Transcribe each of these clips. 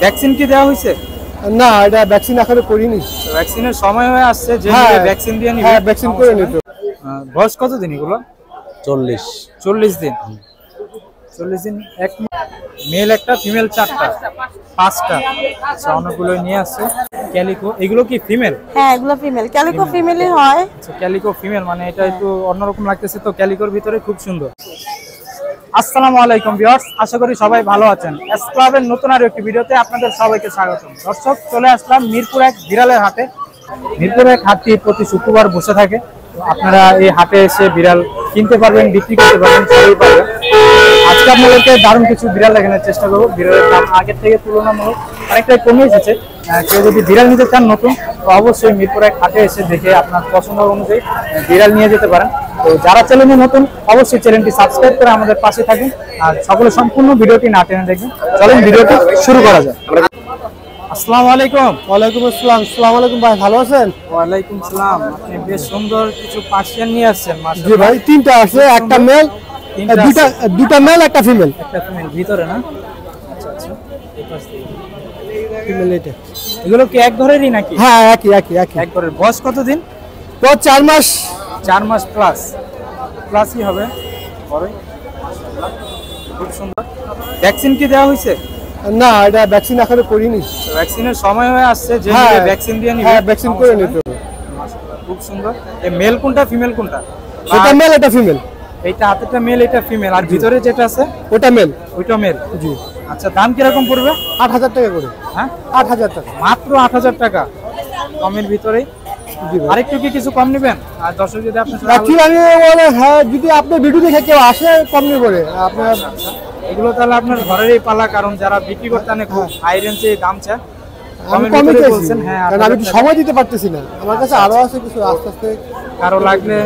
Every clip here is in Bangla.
ভ্যাকসিন কি দেওয়া হয়েছে? না, এটা ভ্যাকসিন এখনো করিনি। ভ্যাকসিনের সময় হয়ে আসছে, যে ভ্যাকসিন দিয়ে নিবে। হ্যাঁ, ভ্যাকসিন করে নিতে। বয়স কত দিন এগুলো? 40 দিন। 40 দিন। এক মেল একটা, ফিমেল 4টা 5টা। আচ্ছা, অনেকগুলো নিয়ে আসছে। ক্যালিকো, এগুলো কি ফিমেল? হ্যাঁ, এগুলো ফিমেল। ক্যালিকো ফিমেলই হয়। আচ্ছা, ক্যালিকো ফিমেল মানে এটা একটু অন্যরকম লাগতেছে তো। ক্যালিকোর ভিতরে খুব সুন্দর। আসসালামু আলাইকুম ভিউয়ার্স, আশা করি সবাই ভালো আছেন। এস ক্লাবের নতুন আর একটি ভিডিওতে আপনাদের সবাইকে স্বাগতম। দর্শক, চলে আসলাম মিরপুর 1 বিড়ালের হাটে। মিরপুর 1 হাটটি প্রতি শুক্রবার বসে থাকে। আপনারা এই হাটে এসে বিড়াল কিনতে পারবেন, বিক্রি করতে পারবেন, সবই পারবেন। আজকে আপনাদেরকে দারুণ কিছু বিড়াল দেখানোর চেষ্টা করবো। বিড়ালের দাম আগের থেকে তুলনামূলক অনেকটাই কমে এসেছে। কেউ যদি বিড়াল নিতে চান নতুন, তো অবশ্যই মিরপুর 1 হাটে এসে দেখে আপনার পছন্দ অনুযায়ী বিড়াল নিয়ে যেতে পারেন। তো যারা চ্যানেলে নতুন, অবশ্যই চ্যানেলটি সাবস্ক্রাইব করে আমাদের পাশে থাকুন আর সকলে সম্পূর্ণ ভিডিওটি না টেনে দেখবেন। চলেন ভিডিওটি শুরু করা যায়। আসসালামু আলাইকুম। ওয়ালাইকুম আসসালাম। আসসালামু আলাইকুম ভাই, ভালো আছেন? ওয়ালাইকুম সালাম। আপনি বেশ সুন্দর কিছু পার্সিয়ান নিয়ে আসছেন। জি ভাই, তিনটা আছে, একটা মেল, দুটা মেল, একটা ফিমেল। একটা ফিমেল ভিতরে না? আচ্ছা আচ্ছা, এই পাশ থেকে ফিমেল এটা। এগুলো কি এক ঘরেরই নাকি? হ্যাঁ, একই। এক ঘরের। বয়স কতদিন? তো 4 মাস। 4 মাস প্লাসই হবে। পরে খুব সুন্দর। ভ্যাকসিন কি দেওয়া হয়েছে? না, এটা ভ্যাকসিন এখনো করিনি। ভ্যাকসিনের সময় হয়ে আসছে, যে ভ্যাকসিন দিয়ে নিবে। হ্যাঁ, ভ্যাকসিন করে নিতে। খুব সুন্দর। এই মেল কোনটা, ফিমেল কোনটা? এটা মেল, এটা ফিমেল। এইটা হাতেরটা মেল, এটা ফিমেল। আর ভিতরে যেটা আছে ওটা মেল। ওইটা মেল। জি। আচ্ছা, দাম কিরকম পড়বে? 8000 টাকা করে। হ্যাঁ, 8000 টাকা। মাত্র 8000 টাকা কমের ভিতরেই। আরেকটু কি কিছু কম নেবেন? আর দর্শক যদি আপনার হ্যাঁ, যদি আপনি ভিডিও দেখে কেউ আসে কম নিয়ে করে আপনার এগুলো তাহলে আপনার ঘরেরই পালা, কারণ যারা বিক্রি করতে আনে খুব হাই রেঞ্জে দাম চায়। আমি কমে বলছেন। হ্যাঁ, আমি একটু সময় দিতে পারতেছি না, আমার কাছে আরো আছে কিছু। আস্তে আস্তে কারো লাগলে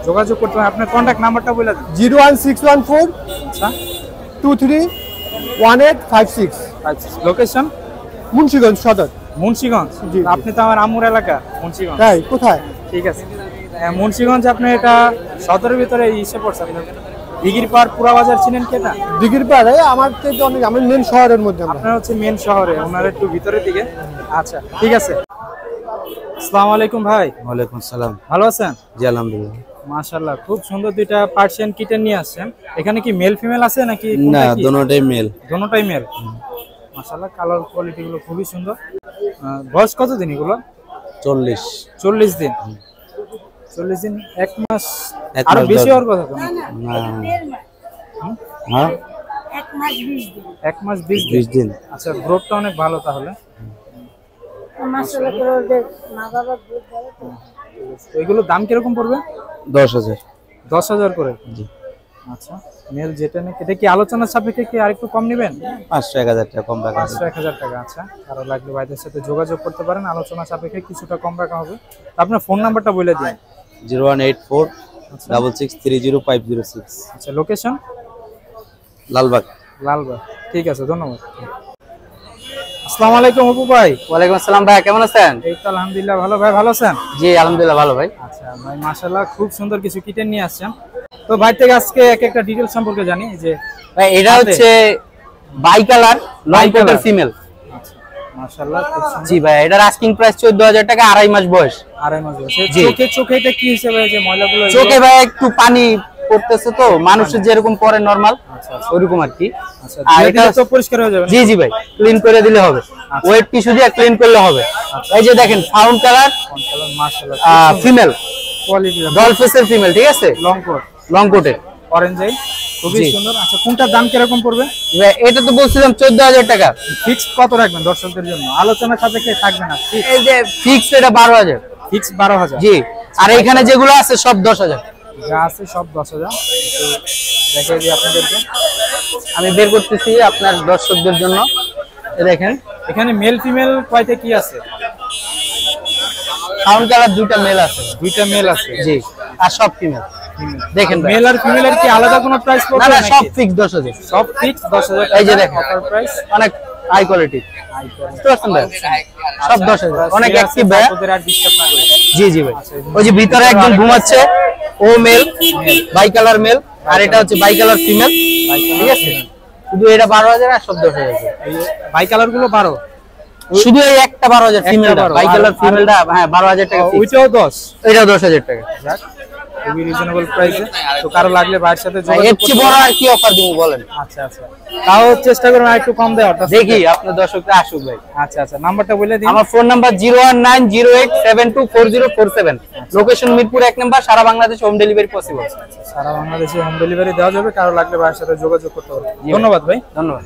যোগাযোগ করতে হবে। আপনার কন্ট্যাক্ট নাম্বারটা বলে দিন। 01614 আচ্ছা 231856। লোকেশন মুন্সিগঞ্জ সদর। মুন্সিগঞ্জ। আপনি তো আমার আম্মুর এলাকা মুন্সিগঞ্জ। তাই? কোথায়? ঠিক আছে, মুন্সিগঞ্জ। আপনি এটা সদরের ভিতরে ইসে পড়ছে। আপনি দিঘির পাড় পুরা বাজার চিনেন কি? না, দিঘির পাড়ে আমার থেকে অনেক, আমার মেন শহরের মধ্যে। আপনার হচ্ছে মেন শহরে, ওনার একটু ভিতরের দিকে। আচ্ছা, ঠিক আছে। আসসালামু আলাইকুম ভাই। ওয়ালাইকুম আসসালাম। ভালো আছেন? জি আলহামদুলিল্লাহ। মাশাআল্লাহ, খুব সুন্দর দুইটা পার্সিয়ান কিটেন নিয়ে আসছেন। এখানে কি মেল ফিমেল আছে নাকি? না, দুটোটাই মেল। দুটোটাই মেল। মাশাআল্লাহ, কালার কোয়ালিটি গুলো খুবই সুন্দর। বয়স কত দিন এগুলো? 40 দিন। 40 দিন, 1 মাস আর বেশি হওয়ার কথা তো? না, হ্যাঁ, 1 মাস 20 দিন। আচ্ছা, গ্রোথটা অনেক ভালো তাহলে। এগুলোর দাম কিরকম পড়বে? 10,000। 10,000 করে? জি। আচ্ছা, মেল যেটা নেই, এটা কি আলোচনার সাপেক্ষে কি আরেকটু কম নেবেন? 500-1000 টাকা কম রাখা। 500-1000 টাকা। আচ্ছা, কারো লাগলে ভাইদের সাথে যোগাযোগ করতে পারেন, আলোচনা সাপেক্ষে কিছুটা কম রাখা হবে। আপনার ফোন নাম্বারটা বলে দিন। 01846030506। আচ্ছা, লোকেশন? লালবাগ। ঠিক আছে, ধন্যবাদ। আসসালামু আলাইকুম অপু ভাই। ওয়ালাইকুম আসসালাম ভাই, কেমন আছেন? এই তো আলহামদুলিল্লাহ ভালো। ভাই ভালো আছেন? জি আলহামদুলিল্লাহ ভালো ভাই। আচ্ছা ভাই, মাশাআল্লাহ, খুব সুন্দর কিছু কিটেন নিয়ে আসছেন। তো ভাই থেকে আজকে একটা ডিটেইলস সম্পর্কে জানি। যে ভাই এটা হচ্ছে বাই কালার লং কোটের ফিমেল। আচ্ছা, মাশাআল্লাহ, খুব সুন্দর। জি ভাই, এটার আস্কিং প্রাইস 14,000 টাকা, 2.5 মাস বয়স। 2.5 মাস বয়স। চোখে এটা কি হিসেবে, যে ময়লাগুলো? চোখে ভাই একটু পানি পড়তেছে তো, মানুষের যেরকম পরে নরমাল ওইরকম আর কি। আচ্ছা, এটা তো পরিষ্কার হয়ে যাবে? জি ভাই, ক্লিন করে দিলে হবে। ওয়েট টিস্যু দিয়ে ক্লিন করলে হবে। এই যে দেখেন, ফাউন্ড কালার, মাশাআল্লাহ, ফিমেল কোয়ালিটি, ডলফিসের ফিমেল, ঠিক আছে? লং কোটের অরেঞ্জ আই, খুবই সুন্দর। আচ্ছা, কোনটার দাম কিরকম পড়বে? এটা তো বলছিলাম 14,000 টাকা। ফিক্স কত রাখবেন দর্শকদের জন্য? আলোচনার সাপেক্ষে থাকবে না? এই যে ফিক্স এটা 12,000। ফিক্স 12,000? জি। আর এখানে যেগুলো আছে সব 10,000। যা আছে সব 10,000। দেখাই দিই আপনাদেরকে, আমি বের করতেছি আপনার দর্শকদের জন্য। দেখেন, এখানে মেল ফিমেল কয়টা কি আছে? ফাউন্ড কালার 2টা মেল আছে। 2টা মেল আছে? জি। আর সব ফিমেল। দেখেন মেল আর ফিমেলের কি আলাদা কোনো প্রাইস পড়বে? না, সব ফিক্স 10,000। সব ফিক্স 10,000। এই যে দেখেন, অফার প্রাইস, অনেক হাই কোয়ালিটি। সব 10,000, অনেক অ্যাক্টিভ ভাই। ওদের আর ডিসটার্ব না করে। জি ভাই। ওই যে ভিতরে একজন ঘুমাচ্ছে, ও মেল, বাই কালার মেল। আর এটা হচ্ছে বাই কালার ফিমেল, ঠিক আছে? শুধু এটা 12,000 আর সব 10,000। বাই কালার গুলো 12, শুধু এই একটা 12,000 ফিমেলটা, 12, বাই কালার ফিমেলটা হ্যাঁ 12,000 টাকা ফিক্স। ওইটাও 10, এটাও 10,000 টাকা। যাক খুবই রিজনেবল প্রাইসে। তো কারো লাগলে ভাইয়ের সাথে এর যোগাযোগ চেয়ে বড় আর কি অফার দিব বলেন? আচ্ছা আচ্ছা, তাও চেষ্টা করুন আর একটু কম দেওয়ার। দেখি আপনার দর্শকরা আসুক ভাই। আচ্ছা আচ্ছা, নাম্বারটা বলে দিন। আমার phone number 01908724047। Location Mirpur 1 number, সারা বাংলাদেশ হোম ডেলিভারি পসিবল। সারা বাংলাদেশে হোম ডেলিভারি দেওয়া যাবে, কারো লাগলে ভাইয়ের সাথে যোগাযোগ করতে হবে। ধন্যবাদ ভাই। ধন্যবাদ।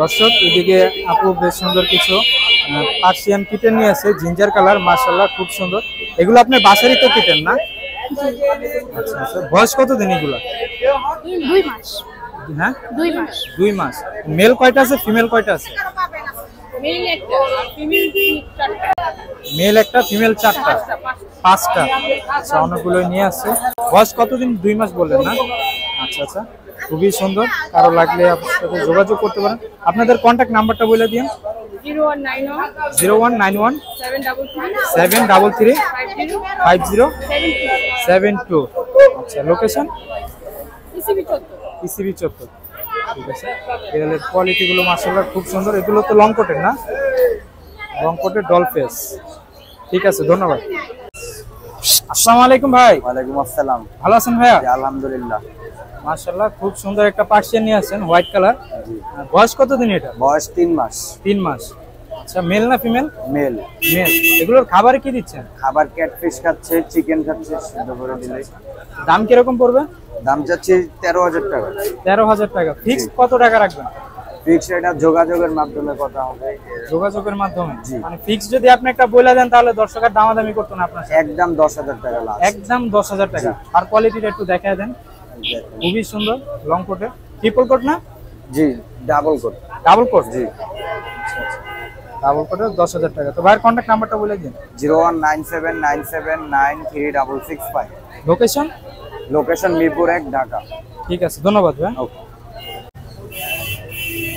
দর্শক এদিকে আপু বেশ সুন্দর কিছু পার্সিয়ান কিটেন নিয়ে আছে, জিঞ্জার কালার, মাশাআল্লাহ খুব সুন্দর। এগুলো আপনার বাসারই তো কিটেন না? আচ্ছা আচ্ছা, বয়স কত দিন এগুলা? 2 মাস। হ্যাঁ 2 মাস। 2 মাস। মেল কয়টা আছে, ফিমেল কয়টা আছে? মেল একটা, ফিমেল 4টা। মেল একটা, ফিমেল 4টা, 5টা। আচ্ছা, অনেকগুলোই নিয়ে আসছে। বয়স কতদিন? 2 মাস বললেন না? আচ্ছা আচ্ছা, খুবই সুন্দর। কারো লাগলে আপনার সাথে যোগাযোগ করতে পারেন। আপনাদের কন্ট্যাক্ট নাম্বারটা বলে দিন। 0191 733 50 5072। আচ্ছা, লোকেশন পিসিবি 74। ঠিক আছে, এর কোয়ালিটি গুলো মাশাআল্লাহ খুব সুন্দর। এগুলো তো লং কোটের না? লং কোটের ডল ফেস। ঠিক আছে, ধন্যবাদ। আসসালামু আলাইকুম ভাই। ওয়ালাইকুম আসসালাম। ভালো আছেন ভাইয়া? আলহামদুলিল্লাহ। মাশাআল্লাহ খুব সুন্দর একটা পার্সিয়ান নিয়ে আসেন, হোয়াইট কালার। বয়স কতদিন এটা? বয়স 3 মাস। 3 মাস। আচ্ছা, মেল না ফিমেল? মেল। মেল। এগুলোর খাবারে কি দিচ্ছেন? খাবার ক্যাটফিশ খাচ্ছে, চিকেন খাচ্ছে, সিদ্ধ করে দিলে। দাম কিরকম পড়বে? দাম চাচ্ছি 13,000 টাকা। 13,000 টাকা। ফিক্স কত টাকা রাখবেন? ফিক্স এটা যোগাযোগের মাধ্যমে কথা হবে। যোগাযোগের মাধ্যমে? জি। মানে ফিক্স যদি আপনি একটা বলে দেন তাহলে দর্শকের দামাদামি করতো না আপনার সাথে? একদম 10,000 টাকা লাস্ট। একদম 10,000 টাকা। আর কোয়ালিটিটা একটু দেখায় দেন। খুবই সুন্দর, লং কোটে। ট্রিপল কোট না? জি, ডাবল কোট। Double coat? জি। ডাবল কোটে 10,000 টাকা। তো ভাইয়ের কন্ট্যাক্ট নাম্বারটা বলে দিন। 01979793665। লোকেশন? লোকেশন মিরপুর 1, ঢাকা। ঠিক আছে, ধন্যবাদ ভাই। ওকে।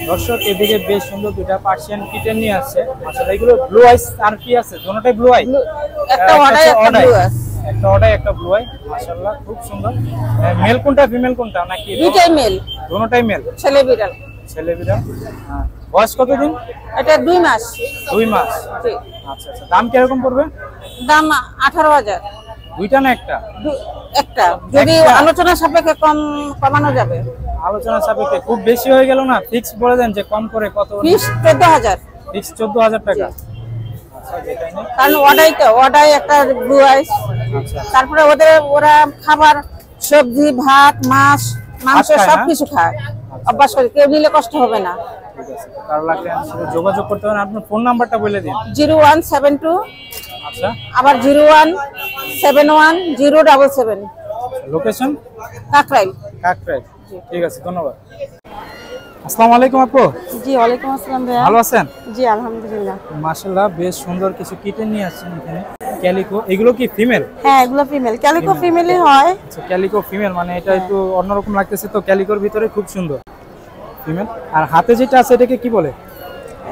দর্শক এদিকে বেশ সুন্দর দুটা পার্সিয়ান কিটেন নিয়ে আসছে। মাশাআল্লাহ, এগুলো ব্লু আইস আর কি আছে? দুটোটাই ব্লু আই? একটা অর্ডার, একটা ব্লু আইস। একটা অর্ডার, একটা ব্লু আই। মাশাআল্লাহ খুব সুন্দর। মেল কোনটা, ফিমেল কোনটা নাকি? দুটোই মেল। দুটোটাই মেল। ছেলে বিড়াল। ছেলে বিড়াল। হ্যাঁ। বয়স কতদিন? এটা 2 মাস। 2 মাস। জি। আচ্ছা আচ্ছা, দাম কিরকম পড়বে? দাম 18,000। দুইটা না একটা? একটা, যদি আলোচনা সাপেক্ষে কমানো যাবে। আলোচনা সাপেক্ষে খুব বেশি হয়ে গেল না? ফিক্স বলে দেন যে কম করে কত? ফিক্স 14,000। ফিক্স 14,000 টাকা। আচ্ছা, যেটাই নেই। কারণ ওটাই একটা ব্লু আইস। আচ্ছা, তারপরে ওরা খাবার, সবজি, ভাত, মাছ, মাংস খায় না? সবকিছু খায়। অভ্যাস করে, কেউ নিলে কষ্ট হবে না। ঠিক আছে। কারো লাগলে আমার সাথে যোগাযোগ করতে পারেন। আপনার ফোন নাম্বারটা বলে দিন। 0172 আচ্ছা, আবার 0171 লোকেশন? কাকরাইল। কাকরাইল। ঠিক আছে, ধন্যবাদ। আসসালামু আলাইকুম আপু। জি, ওয়ালাইকুম আসসালাম ভাইয়া। ভালো আছেন? জি, আলহামদুলিল্লাহ। মাশাআল্লাহ বেশ সুন্দর কিছু কিটেন নিয়ে আসছেন এখানে। ক্যালিকো, এগুলো কি ফিমেল? হ্যাঁ, এগুলো ফিমেল। ক্যালিকো ফিমেলই হয়। আচ্ছা, ক্যালিকো ফিমেল, মানে এটা একটু অন্যরকম লাগতেছে তো। ক্যালিকোর ভিতরে খুব সুন্দর ফিমেল। আর হাতে যেটা আছে এটাকে কি বলে?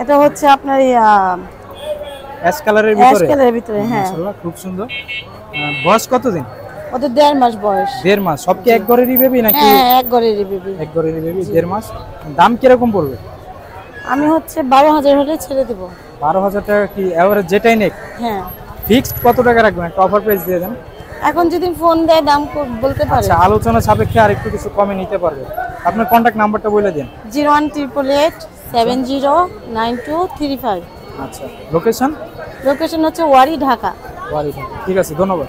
এটা হচ্ছে আপনার অ্যাশ কালারের অ্যাশ ভিতরে? কালারের ভিতরে। হ্যাঁ, মাশাআল্লাহ খুব সুন্দর। বয়স কতদিন? ওদের 1.5 মাস বয়স। 1.5 মাস। সব কি এক ঘরেরই বেবি নাকি? হ্যাঁ, এক ঘরেরই বেবি। এক ঘরেরই বেবি, 1.5 মাস। দাম কিরকম পড়বে? আমি হচ্ছে 12,000 হলে ছেড়ে দেব। 12,000 টাকা কি এভারেজ যেটাই নেক? হ্যাঁ। ফিক্সড কত টাকা রাখবেন? একটা অফার প্রাইস দিয়ে দেন। এখন যদি ফোন দেয় দাম বলতে পারে। আচ্ছা, আলোচনা সাপেক্ষে আর একটু কিছু কমে নিতে পারবে। আপনার কন্টাক্ট নাম্বারটা বলে দিন। 01888 709235। আচ্ছা, লোকেশন? লোকেশন হচ্ছে ওয়ারি, ঢাকা। ঠিক আছে, ধন্যবাদ।